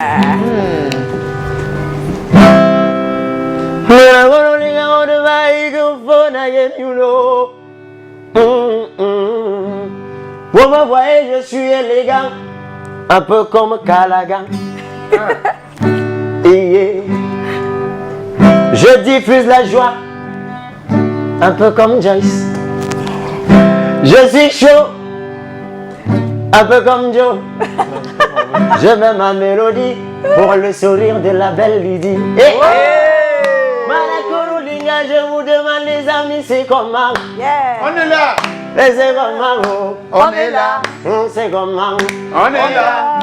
Vous me voyez, je suis élégant, un peu comme Callaghan. Je diffuse la joie, un peu comme Joyce. Je suis chaud, un peu comme Joe. Je mets ma mélodie pour le sourire de la belle Lydie. Manakurulinga, je vous demande les amis, c'est comment? On est là. C'est comment? On est là. C'est comment? On est là.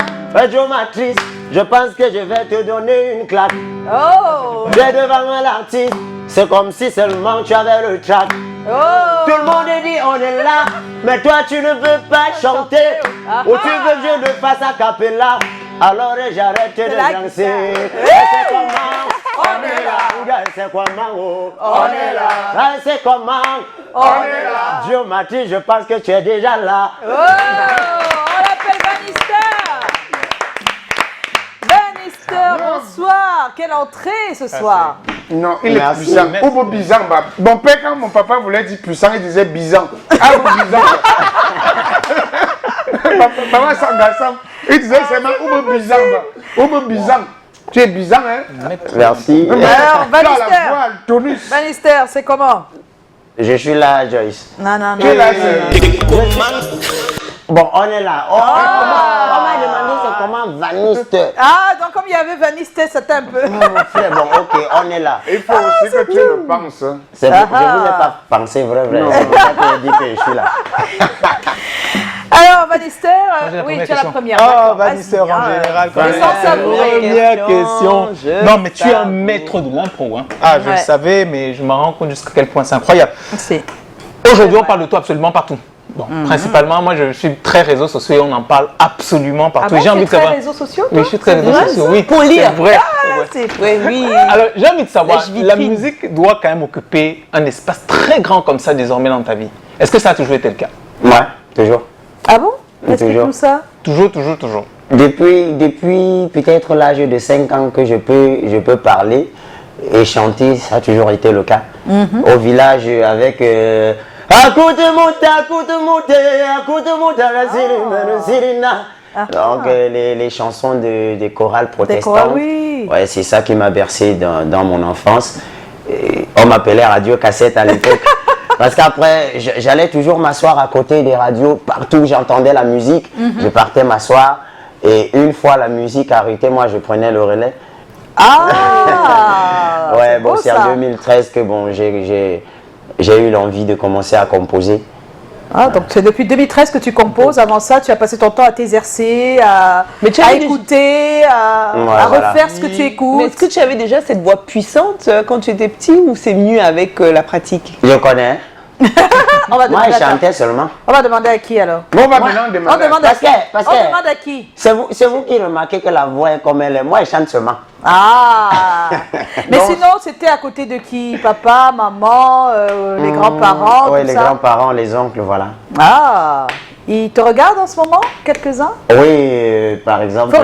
Joe Matrice, je pense que je vais te donner une claque. Oh! Tu es devant moi l'artiste, c'est comme si seulement tu avais le track. Oh! Tout le monde dit on est là, mais toi tu ne veux pas chanter. Ou tu veux que je le fasse a cappella, alors j'arrête de danser. C'est comment? On est là. C'est comment? On est là. C'est comment? On est là. Joe Matrice, je pense que tu es déjà là. Oh! On l'appelle Bannister, bonsoir. Quelle entrée ce soir. Non, il est puissant. Ou bizarre. Mon père, quand mon papa voulait dire puissant, il disait bizarre. Ah, bizarre. Maman s'engageant. Il disait seulement ou bizarre. Ou bizarre. Tu es bizarre, hein? Merci. Alors, Bannister, c'est comment? Je suis là, Joyce. Non. Tu es là, Bon, on est là. On m'a demandé c'est comment Bannister. Ah, donc comme il y avait Bannister, c'était un peu. Bon, ok, on est là. Il faut aussi que tu le penses. Je ne vous ai pas pensé vrai. C'est pour ça que je dis que je suis là. Alors, Bannister, oui, tu as la première. Oh, Bannister en général. Première question. Non, mais tu es un maître de l'impro. Hein. Ah, je le savais, mais je me rends compte jusqu'à quel point c'est incroyable. Aujourd'hui, on parle de toi absolument partout. Bon, principalement, moi, je suis très réseaux sociaux et on en parle absolument partout. J'ai envie de savoir. Réseaux sociaux, oui, je suis très réseaux sociaux. Oui, pour lire. C'est vrai. C'est vrai, oui. Alors, j'ai envie de savoir, la musique doit quand même occuper un espace très grand comme ça désormais dans ta vie. Est-ce que ça a toujours été le cas? Ouais, toujours. Ah bon? Explique-nous ça. Toujours. Depuis peut-être l'âge de 5 ans que je peux parler et chanter, ça a toujours été le cas. Au village avec donc les chansons des chorales protestantes. Oui. Ouais, c'est ça qui m'a bercé dans mon enfance. Et on m'appelait Radio Cassette à l'époque. Parce qu'après, j'allais toujours m'asseoir à côté des radios, partout où j'entendais la musique, je partais m'asseoir. Et une fois la musique arrêtée, moi je prenais le relais. Ah. Ouais, bon, c'est en 2013 que bon, j'ai eu l'envie de commencer à composer. Ah, donc c'est depuis 2013 que tu composes. Avant ça, tu as passé ton temps à t'exercer, à écouter, à refaire ce que tu écoutes. Mais est-ce que tu avais déjà cette voix puissante quand tu étais petit ou c'est venu avec la pratique? Je connais. Moi, je chantais seulement. On va demander à qui alors? Bon, on va maintenant demander. On demande parce que on demande à qui? C'est vous qui remarquez que la voix est comme elle est. Moi, je chante seulement. Ah. Mais sinon, c'était à côté de qui? Papa, maman, les grands-parents? Oui, tout les ça? grands-parents, les oncles, voilà. Ah. Ils te regardent en ce moment, quelques-uns? Oui, par exemple.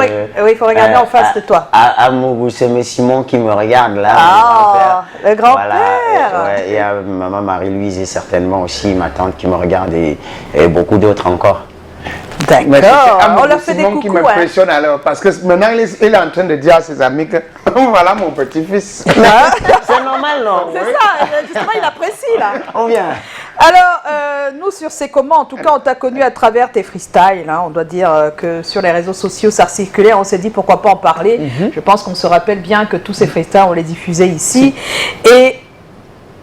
Il faut regarder en face de toi. Amougou, c'est M. Simon qui me regarde là. Ah, le grand-père. Voilà, et il y a maman Marie-Louise et certainement aussi ma tante qui me regarde et beaucoup d'autres encore. D'accord, on leur fait des coucous. Qui m'impressionne alors, parce que maintenant il est en train de dire à ses amis que voilà mon petit-fils. C'est normal, non? C'est ça, justement il apprécie là. On vient. Alors, nous sur C'est comment, en tout cas on t'a connu à travers tes freestyles, hein. On doit dire que sur les réseaux sociaux ça circulait, on s'est dit pourquoi pas en parler. Je pense qu'on se rappelle bien que tous ces freestyles on les diffusait ici. Et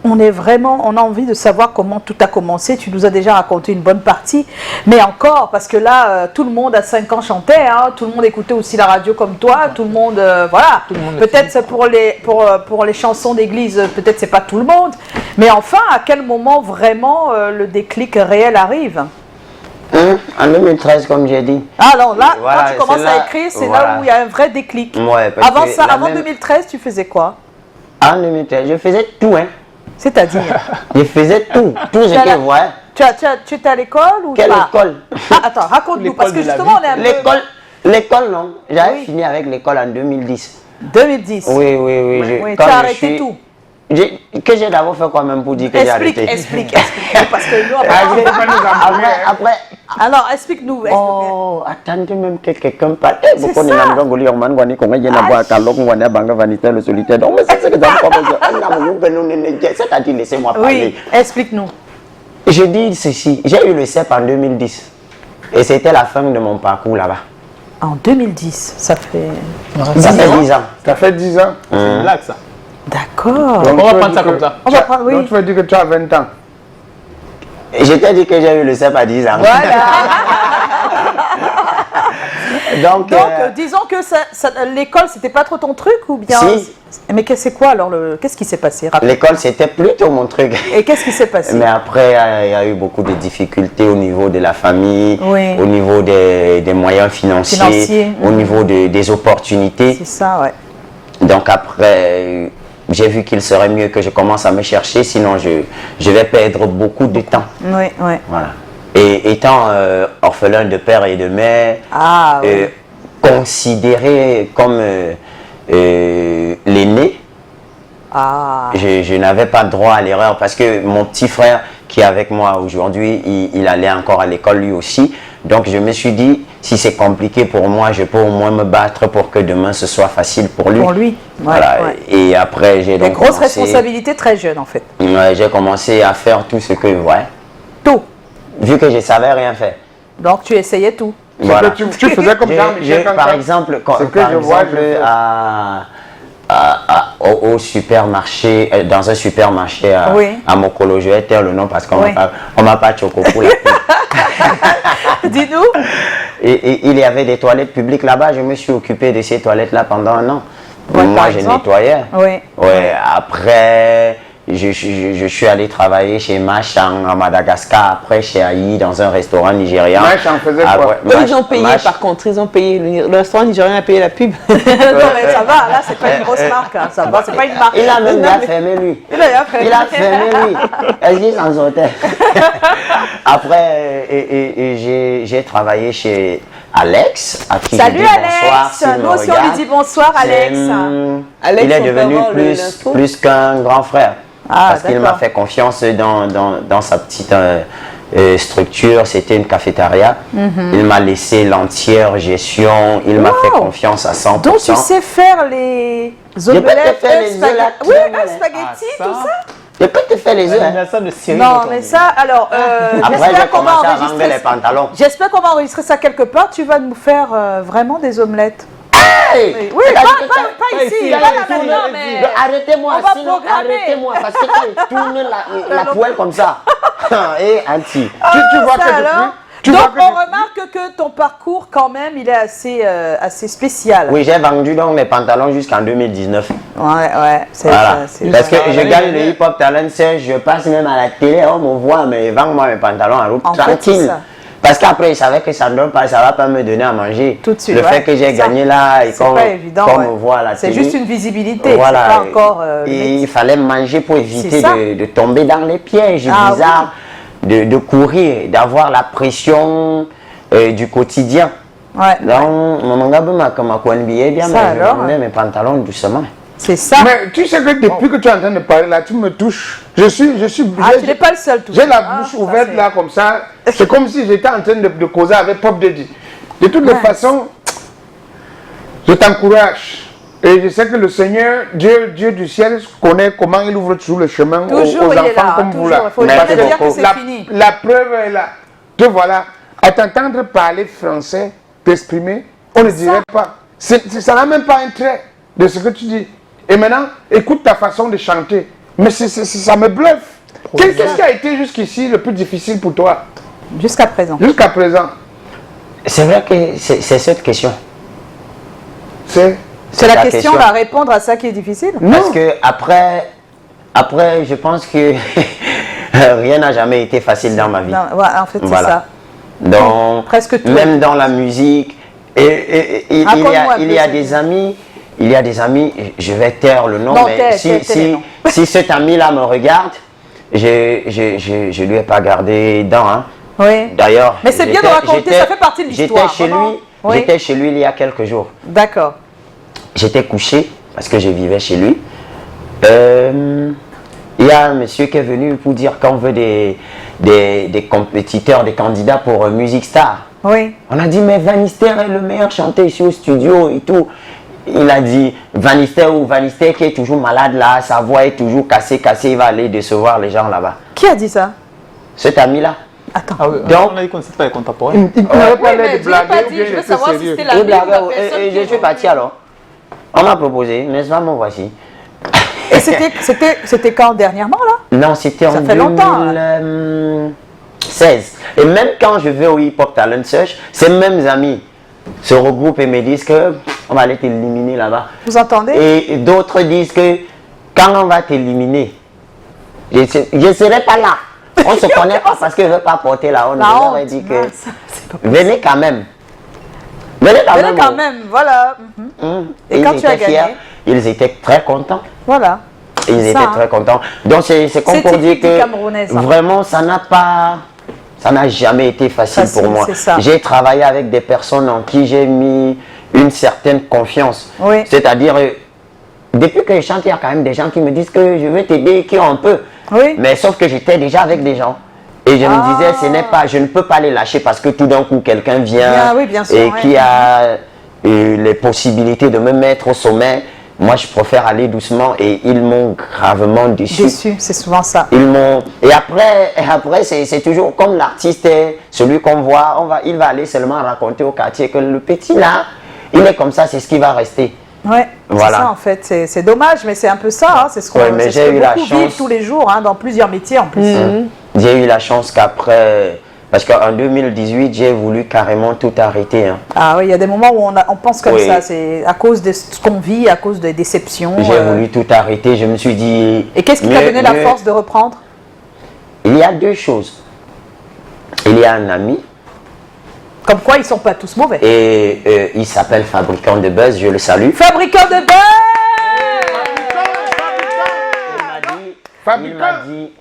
on a envie de savoir comment tout a commencé. Tu nous as déjà raconté une bonne partie, mais encore, parce que là, tout le monde à 5 ans chantait, hein, tout le monde écoutait aussi la radio comme toi, tout le monde, voilà. Peut-être pour les chansons d'église, peut-être c'est pas tout le monde, mais enfin, à quel moment vraiment le déclic réel arrive? En 2013, comme j'ai dit. Ah non, là, voilà, quand tu commences à écrire, c'est là où il y a un vrai déclic. Ouais, avant 2013, tu faisais quoi? En 2013, je faisais tout, hein. C'est-à-dire? Je faisais tout ce que je voyais. Tu étais à l'école ou Quelle pas? école? Ah, attends, raconte-nous, parce que justement, on est un peu... L'école, non. J'avais fini avec l'école en 2010. 2010. Oui. Oui, tu as arrêté tout. Que j'ai d'abord fait quoi même pour dire que j'ai arrêté. Explique. Parce que nous, après. Alors, explique-nous. Oh, attendez même que quelqu'un parle. Beaucoup de gens qui ont dit qu'on a boire Carlo, qu'on a banque vanité le solitaire. Donc, c'est ce que c'est-à-dire, laissez-moi parler. Oui, explique-nous. Je dis ceci, j'ai eu le CEP en 2010. Et c'était la fin de mon parcours là-bas. En 2010, ça fait 10 ans. Ça fait 10 ans. C'est une blague, ça. D'accord. On va prendre ça comme ça. On va prendre, oui. Donc tu veux dire que tu as 20 ans. Je t'ai dit que j'ai eu le CEP à 10 ans. Voilà. Donc, disons que l'école, c'était pas trop ton truc ou bien. Si. Mais c'est quoi alors qu'est-ce qui s'est passé? L'école, c'était plutôt mon truc. Et qu'est-ce qui s'est passé? Mais après, il y a eu beaucoup de difficultés au niveau de la famille, Oui. au niveau des moyens financiers, au niveau des opportunités. C'est ça, ouais. Donc après, j'ai vu qu'il serait mieux que je commence à me chercher, sinon je vais perdre beaucoup de temps. Oui. Voilà. Et étant orphelin de père et de mère, considéré comme l'aîné, je n'avais pas droit à l'erreur parce que mon petit frère qui est avec moi aujourd'hui, il allait encore à l'école lui aussi. Donc je me suis dit, si c'est compliqué pour moi, je peux au moins me battre pour que demain ce soit facile pour lui. Pour lui, voilà. Et après, j'ai donc grosses responsabilités très jeune en fait. Ouais, j'ai commencé à faire tout ce que, Tout. Vu que je ne savais rien faire. Donc tu essayais tout. Voilà. Tu faisais comme Jean-Michel Kankan. Par exemple, au supermarché, dans un supermarché à Mokolo, je vais taire le nom parce qu'on ne m'a pas choco pour la pub. Dis-nous. Et il y avait des toilettes publiques là-bas, je me suis occupé de ces toilettes-là pendant un an. Moi, je nettoyais. Ouais, après, je suis allé travailler chez Machang à Madagascar, après chez Aïe dans un restaurant nigérian. Machang faisait quoi? Ils ont payé par contre, ils ont payé, le restaurant nigérian a payé la pub. Non mais ça va, là c'est pas une grosse marque, hein. Ça va, c'est pas une marque. Il a même fermé lui. Il a fermé lui. Elle s'en sortait. Après, j'ai travaillé chez Alex, à qui salut je dis Alex, bonsoir, nous aussi on lui dit bonsoir Alex. Il est devenu plus qu'un grand frère. Parce qu'il m'a fait confiance dans sa petite structure, c'était une cafétéria. Il m'a laissé l'entière gestion, il m'a fait confiance à 100%. Donc tu sais faire les omelettes, spaghetti, tout ça? Je peux te faire les œufs. Non, mais ça, alors, après j'ai commencé à ranger les pantalons. J'espère qu'on va enregistrer ça quelque part. Tu vas nous faire vraiment des omelettes. Hey, oui, pas ici, pas là maintenant, mais arrêtez-moi, arrêtez-moi, parce que quand il tourne la poêle comme ça, et anti. Tu vois que depuis... Donc on remarque que ton parcours quand même il est assez spécial. Oui, j'ai vendu donc mes pantalons jusqu'en 2019. Ouais, c'est voilà. ça. Parce que je gagne le hip-hop talent, je passe même à la télé, on me voit, mais vends-moi mes pantalons en route tranquille. Parce qu'après, je savais que ça ne donne pas, ça va pas me donner à manger. Tout de suite. Le fait que j'ai gagné là et qu'on me voit à la télé. C'est juste une visibilité. Voilà. Pas encore, et il fallait manger pour éviter de tomber dans les pièges bizarres, de courir, d'avoir la pression du quotidien. Ouais. Donc, mon gars, je vendais mes pantalons doucement. C'est ça. Mais tu sais que depuis que tu es en train de parler là, tu me touches. Tu n'es pas le seul touché. J'ai la bouche ouverte là comme ça. C'est comme si j'étais en train de causer avec Pop Daddy. De toutes les façons, je t'encourage. Et je sais que le Seigneur, Dieu du ciel, connaît comment il ouvre toujours le chemin aux enfants comme vous là. Il faut dire que c'est fini. La preuve est là. Te voilà. À t'entendre parler français, t'exprimer, on ne dirait pas. Ça n'a même pas un trait de ce que tu dis. Et maintenant, écoute ta façon de chanter. Mais ça me bluffe. Qu'est-ce qui a été jusqu'ici le plus difficile pour toi? Jusqu'à présent. C'est vrai que c'est cette question. C'est la question à répondre à ça qui est difficile? Parce que après, je pense que rien n'a jamais été facile dans ma vie. Non, ouais, en fait, c'est ça. Donc, presque tout. Même dans la musique. Il y a des amis. Il y a des amis, je vais taire le nom, mais si cet ami-là me regarde, je lui ai pas gardé dents. Hein. Oui. D'ailleurs, mais c'est bien de raconter, ça fait partie de l'histoire. J'étais chez lui, Oui. J'étais chez lui il y a quelques jours. D'accord. J'étais couché parce que je vivais chez lui. Il y a un monsieur qui est venu pour dire qu'on veut des compétiteurs, des candidats pour Music Star. Oui. On a dit, mais Vanister est le meilleur chanteur ici au studio et tout. Il a dit, Vanister qui est toujours malade là, sa voix est toujours cassée, il va aller décevoir les gens là-bas. Qui a dit ça? Cet ami-là. Attends. Ah oui, Donc, on a dit qu'on ne sait pas les contemporains. Il n'avait pas Oui, l'air mais de je l'ai pas blaguer ou dit, bien je il veux était savoir si sérieux. c'était la il vie ou la blaguait, personne et qui je suis parti alors. On m'a proposé, n'est-ce pas, mon voici. Et c'était quand dernièrement là? Non, c'était en Ça fait longtemps, 2016. Et même quand je vais au Hip Hop Talent Search, ces mêmes amis se regroupent et me disent que on va aller t'éliminer là-bas. Vous entendez? Et d'autres disent que quand on va t'éliminer, je ne serai pas là. On ne se connaît pas parce que je ne veux pas porter la honte. La Je leur honte. ai dit que Ah, ça, c'est pas possible. venez quand même. Venez quand Venez même. quand même, voilà. Et Ils quand tu as étaient fiers, gagné? ils étaient très contents. Voilà. Ils C'est étaient ça, très contents. Donc c'est comme C'est pour dire typique du que Camerounais, ça. vraiment ça n'a jamais été facile Facile, pour moi. c'est ça. J'ai travaillé avec des personnes en qui j'ai mis une certaine confiance. Oui. C'est-à-dire, depuis que je chante, il y a quand même des gens qui me disent que je veux t'aider, qui ont un peu. Oui. Mais sauf que j'étais déjà avec des gens. Et je me disais, je ne peux pas les lâcher parce que tout d'un coup, quelqu'un vient Oui, bien sûr, et ouais. qui a les possibilités de me mettre au sommet. Moi, je préfère aller doucement et ils m'ont gravement déçu. Déçu, c'est souvent ça. Ils m'ont... Et après c'est toujours comme l'artiste est celui qu'on voit, il va aller seulement raconter au quartier que le petit là, il est comme ça, c'est ce qui va rester. Ouais, Voilà. c'est ça en fait. C'est dommage, mais c'est un peu ça. Hein. C'est ce qu'on Ouais, mais c'est ce j'ai que eu la beaucoup chance. vivent tous les jours, hein, dans plusieurs métiers en plus. J'ai eu la chance qu'après... Parce qu'en 2018, j'ai voulu carrément tout arrêter. Hein. Ah oui, il y a des moments où on pense comme Oui. ça. C'est à cause de ce qu'on vit, à cause des déceptions. J'ai voulu tout arrêter. Je me suis dit... Et qu'est-ce qui t'a donné la force de reprendre? Il y a deux choses. Il y a un ami Comme quoi, ils sont pas tous mauvais. et il s'appelle Fabricant de Buzz, je le salue. Fabricant de beurre. Il m'a dit,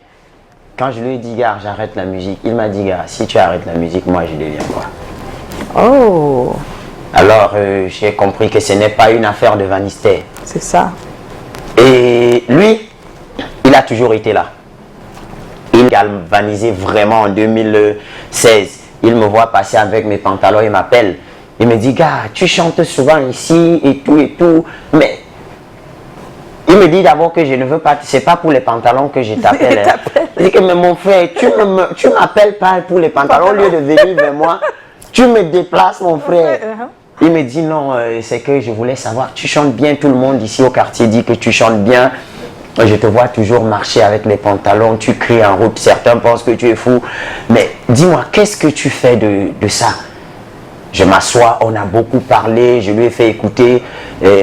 quand je lui ai dit, gars, j'arrête la musique, il m'a dit, gars, si tu arrêtes la musique, moi je deviens quoi? Oh, Alors j'ai compris que ce n'est pas une affaire de Vanister. c'est ça. Et lui, il a toujours été là. Il a galvanisé vraiment en 2016. Il me voit passer avec mes pantalons, il m'appelle. Il me dit, gars, tu chantes souvent ici et tout, mais... Il me dit d'abord que je ne veux pas, c'est pas pour les pantalons que je t'appelle. Hein. Il dit que mais mon frère, tu m'appelles pas pour les pantalons, au lieu de venir vers moi, tu me déplaces mon frère. Il me dit non, c'est que je voulais savoir, tu chantes bien, tout le monde ici au quartier dit que tu chantes bien. Je te vois toujours marcher avec les pantalons, tu cries en route, certains pensent que tu es fou. Mais dis-moi, qu'est-ce que tu fais de ça? Je m'assois, on a beaucoup parlé, je lui ai fait écouter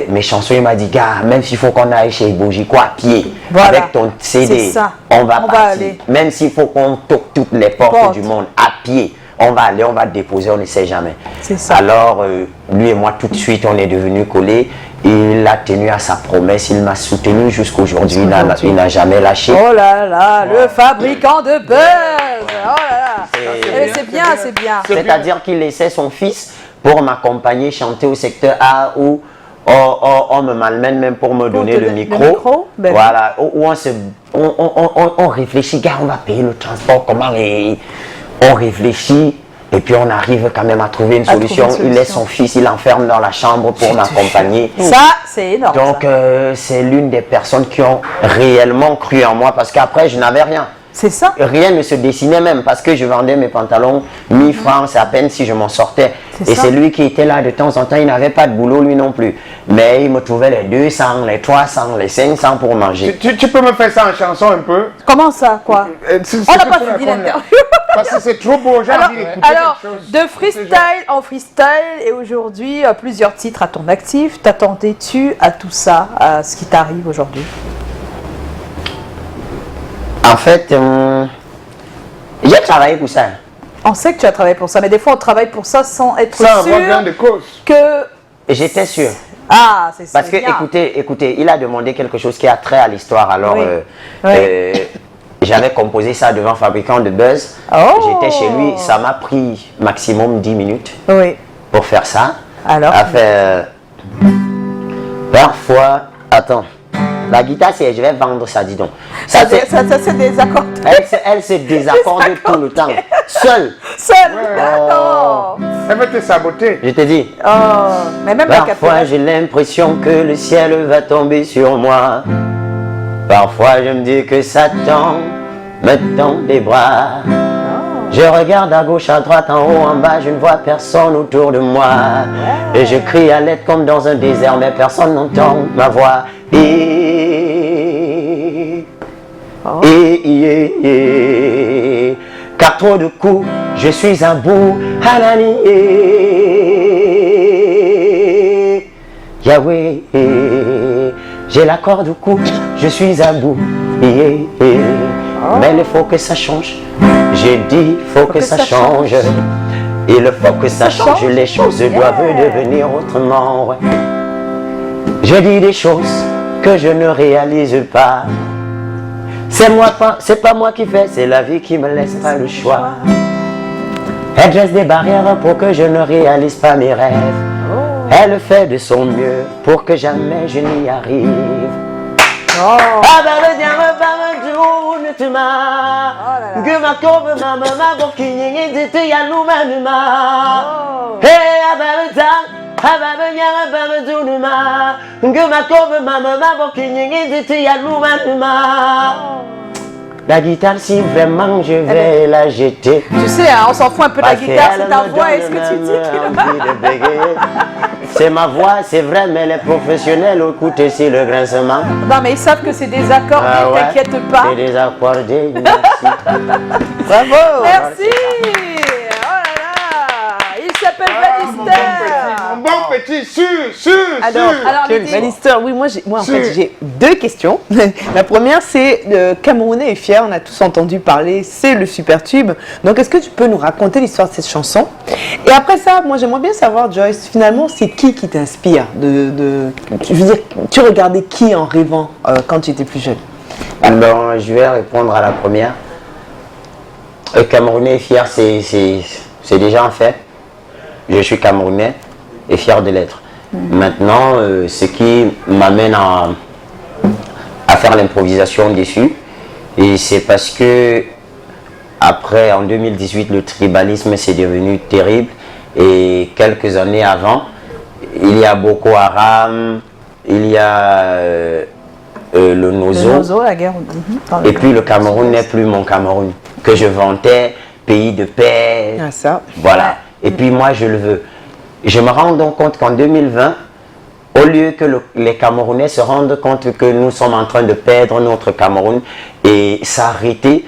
mes chansons. Il m'a dit, gars, même s'il faut qu'on aille chez Bojiko à pied, Voilà. avec ton CD, C'est ça. on va On va partir. aller. Même s'il faut qu'on toque toutes les portes du monde à pied, on va aller, on va déposer, on ne sait jamais. C'est ça. Alors, lui et moi, tout de suite, on est devenus collés. Il a tenu à sa promesse, il m'a soutenu jusqu'aujourd'hui. Il n'a jamais lâché. Oh là là, le fabricant de buzz. Oh là là. C'est bien, c'est bien. C'est-à-dire qu'il laissait son fils pour m'accompagner chanter au secteur A où on me malmène même pour me donner le micro. Ben Voilà, où on réfléchit, gars, on va payer le transport, comment on réfléchit et puis on arrive quand même à trouver une solution. Il laisse son fils, il l'enferme dans la chambre pour m'accompagner. Ça, c'est énorme. Donc c'est l'une des personnes qui ont réellement cru en moi parce qu'après je n'avais rien. C'est ça. Rien ne se dessinait même parce que je vendais mes pantalons 1000 francs, c'est à peine si je m'en sortais. Et c'est lui qui était là de temps en temps, il n'avait pas de boulot lui non plus. Mais il me trouvait les 200, les 300, les 500 pour manger. Tu peux me faire ça en chanson un peu? Comment ça, quoi? On n'a pas fini l'interview. Parce que c'est trop beau, j'ai envie d'écouter Alors, quelque chose. de freestyle en freestyle, et aujourd'hui, plusieurs titres à ton actif. T'attendais-tu à tout ça, à ce qui t'arrive aujourd'hui? En fait, j'ai travaillé pour ça. On sait que tu as travaillé pour ça, mais des fois on travaille pour ça sans être Ça, sûr gain de cause. que... Et j'étais sûr. Ah, c'est ça. Parce que, écoutez, il a demandé quelque chose qui a trait à l'histoire. Alors, j'avais composé ça devant Fabricant de Buzz. Oh. J'étais chez lui, ça m'a pris maximum 10 minutes. Oui. pour faire ça. Alors parfois, attends, la guitare, c'est je vais vendre ça, dis donc. Ça c'est des accords. Elle se désaccorde tout le temps, seule. D'accord. Elle veut te saboter. Je te dis. Oh, mais même la Parfois, j'ai l'impression que le ciel va tomber sur moi. Parfois, je me dis que Satan me tend des bras. Je regarde à gauche, à droite, en haut, en bas, je ne vois personne autour de moi. Et je crie à l'aide comme dans un désert, mais personne n'entend ma voix. Car trop de coups, je suis à bout. Hanani. Yahweh, j'ai la corde au cou, je suis à bout. Mais il faut que ça change. J'ai dit, faut que ça change. Il faut que ça change. Les choses doivent devenir autrement. Ouais. Je dis des choses que je ne réalise pas. C'est pas moi qui fais, c'est la vie qui me laisse pas le choix. Elle dresse des barrières pour que je ne réalise pas mes rêves. Elle fait de son mieux pour que jamais je n'y arrive. La guitare, si vraiment je vais la jeter. Tu sais, hein, on s'en fout un peu de la guitare, c'est ta voix et ce que tu dis. C'est ma voix, c'est vrai, mais les professionnels écoutent ici le grincement. Non, mais ils savent que c'est désaccordé, t'inquiète pas. C'est désaccordé, merci. Bravo. Merci. Oh là là, il s'appelle Bannister. Mon bon petit, sûr. Alors Bannister, oui, moi en fait j'ai deux questions. La première c'est Camerounais est fier, on a tous entendu parler, c'est le super tube. Donc est-ce que tu peux nous raconter l'histoire de cette chanson? Et après ça, moi j'aimerais bien savoir, Joyce, finalement c'est qui t'inspire je veux dire, tu regardais qui en rêvant quand tu étais plus jeune? Bon, je vais répondre à la première. Camerounais est fier, c'est déjà un fait. Je suis Camerounais et fier de l'être. Maintenant, ce qui m'amène à faire l'improvisation dessus, et c'est parce que après, en 2018, le tribalisme c'est devenu terrible, et quelques années avant, il y a Boko Haram, il y a le Nozo, la guerre. et puis le Cameroun n'est plus mon Cameroun, que je vantais, pays de paix, voilà. Et puis moi je le veux. Je me rends donc compte qu'en 2020, au lieu que les Camerounais se rendent compte que nous sommes en train de perdre notre Cameroun et s'arrêter,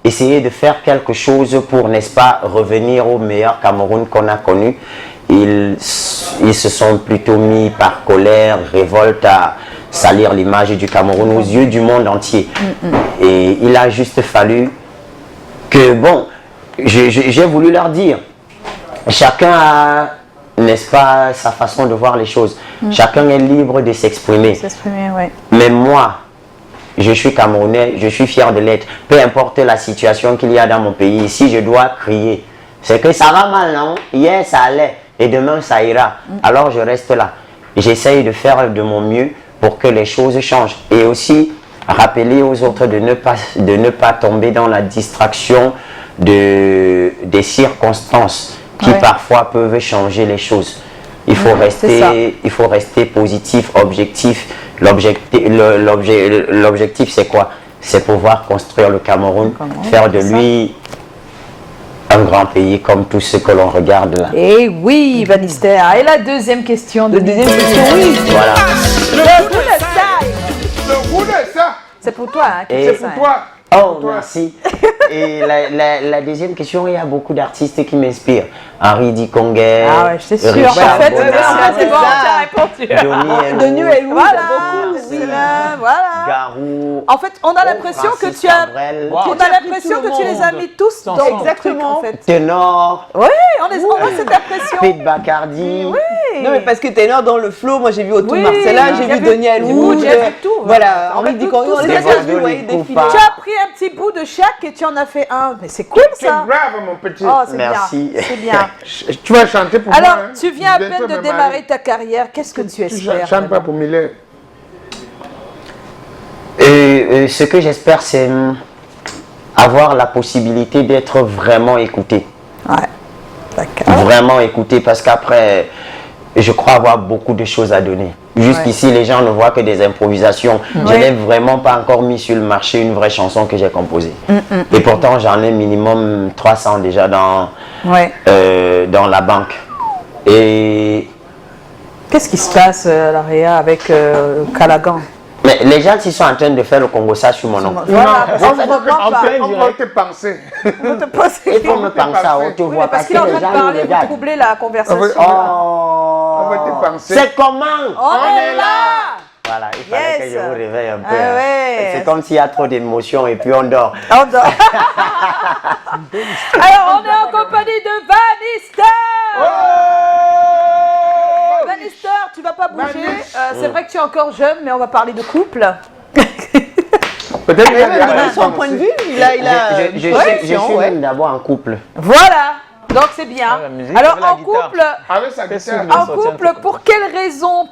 essayer de faire quelque chose pour, n'est-ce pas, revenir au meilleur Cameroun qu'on a connu, ils se sont plutôt mis par colère, révolte à salir l'image du Cameroun aux yeux du monde entier. Et il a juste fallu que, bon, j'ai voulu leur dire, chacun a, n'est-ce pas, sa façon de voir les choses. Chacun est libre de s'exprimer. Ouais. Mais moi, je suis Camerounais, je suis fier de l'être. Peu importe la situation qu'il y a dans mon pays, si je dois crier, c'est que ça va mal, non? Hier, ça allait et demain, ça ira. Alors, je reste là. J'essaye de faire de mon mieux pour que les choses changent. Et aussi, rappeler aux autres de ne pas tomber dans la distraction des circonstances qui parfois peuvent changer les choses. Il faut rester positif, objectif. L'objectif c'est quoi? C'est pouvoir construire le Cameroun, faire de lui un grand pays comme tout ce que l'on regarde là. Et oui, Bannister. Et la deuxième question de Deuxième question, oui. Voilà. Le goût de ça. C'est pour toi, hein, C'est pour toi. Oh, merci. Et la deuxième question, il y a beaucoup d'artistes qui m'inspirent. Henri Dikongué, ah ouais, je suis sûre. Richard En fait, Bonnard, c'est bon, tu as répondu. Denis Louis, voilà, Marcelin, voilà. Garou. En fait, on a l'impression que Francis tu as... Cabrel, Wow. On a l'impression que tu les as mis tous dans ton truc, Exactement. en fait. Ténor, Oui, on a cette impression. Pete Bacardi. Non, mais parce que Ténor dans le flow, moi j'ai vu Otto Oui, Marcella, j'ai j'ai vu vu- Denis j'ai Elwood, vu tout, voilà, on a Henri tout- Dican, tous on les ces a tous gens. vus, ouais, Coupa. défiler. Tu as pris un petit bout de chaque et tu en as fait un. Mais c'est cool, C'est ça. grave, mon petit. Oh, c'est Merci. bien. C'est bien. Tu vas chanter pour Alors, moi. Hein. tu viens à Bientôt, peine de me démarrer marier. ta carrière. Qu'est-ce que tu Tu espères? chantes pas pour Miller. Et ce que j'espère, c'est avoir la possibilité d'être vraiment écouté. Ouais. D'accord. Vraiment écouté, parce qu'après, je crois avoir beaucoup de choses à donner. Jusqu'ici, les gens ne voient que des improvisations. Je n'ai vraiment pas encore mis sur le marché une vraie chanson que j'ai composée. Et pourtant, j'en ai minimum 300 déjà dans la banque. Et Qu'est-ce qui se passe à la Réa avec Callaghan? mais les gens qui sont en train de faire le Congo ça sur mon nom. Voilà, Non, on ne comprend pas. On va te penser. On te pose Il faut me penser à haute Oui, voix mais parce parce qu'il que est en les train de gens nous parler, vous regardent. troublez la conversation. On va te Oh, penser. c'est comment? On est là. Voilà, il fallait que je vous réveille un peu. Ah hein. ouais. C'est comme s'il y a trop d'émotions et puis on dort. On dort. Alors, on est en compagnie de Vanister. Vanister, tu vas pas bouger. C'est vrai que tu es encore jeune, mais on va parler de couple. Peut-être qu'il Il a même a donné son point de vue, il a Je suis même d'abord en couple. Voilà. Donc c'est bien. Ah, la musique, Alors avec la en guitare. couple, Avec sa Qu'est-ce guitare. que- en couple, pour quelle raison